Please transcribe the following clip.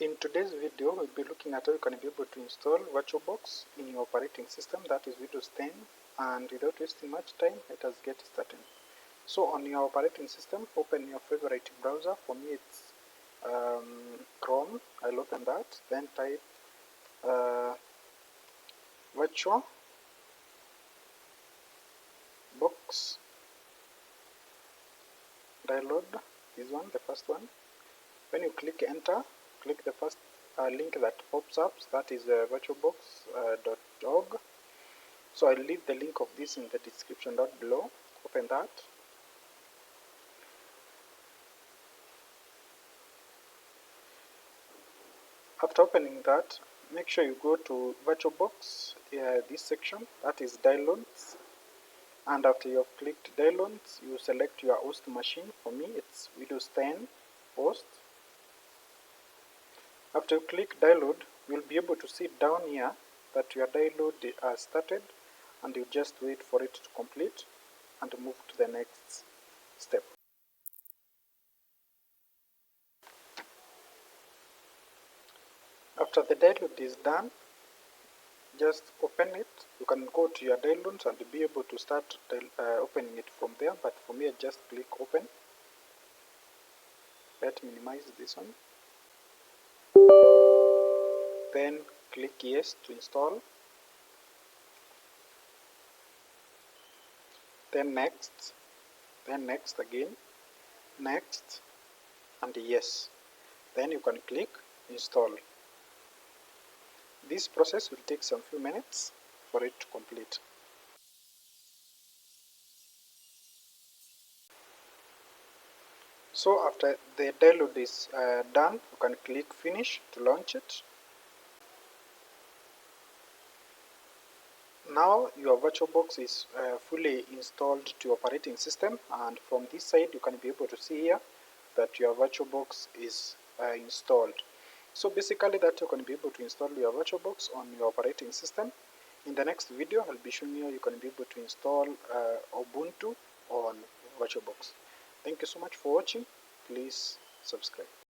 In today's video, we'll be looking at how you can be able to install VirtualBox in your operating system, that is Windows 10. And without wasting much time, let us get started. So on your operating system, open your favorite browser. For me, it's Chrome. I'll open that. Then type VirtualBox. Download this one, the first one. When you click enter, click the first link that pops up, that is virtualbox.org. So I'll leave the link of this in the description down below. Open that. After opening that, make sure you go to VirtualBox, this section, that is downloads. And after you have clicked downloads, you select your host machine. For me, it's Windows 10 host. After you click download, you'll be able to see down here that your download has started, and you just wait for it to complete and move to the next step. After the download is done, just open it. You can go to your downloads and be able to start opening it from there, but for me I just click open. Let's minimize this one. Then click yes to install. Then next again, next, and yes. Then you can click install. This process will take some few minutes for it to complete. So after the download is done, you can click finish to launch it. Now your VirtualBox is fully installed to your operating system, and from this side you can be able to see here that your VirtualBox is installed. So basically that you can be able to install your VirtualBox on your operating system. In the next video, I'll be showing you can be able to install Ubuntu on VirtualBox. Thank you so much for watching. Please subscribe.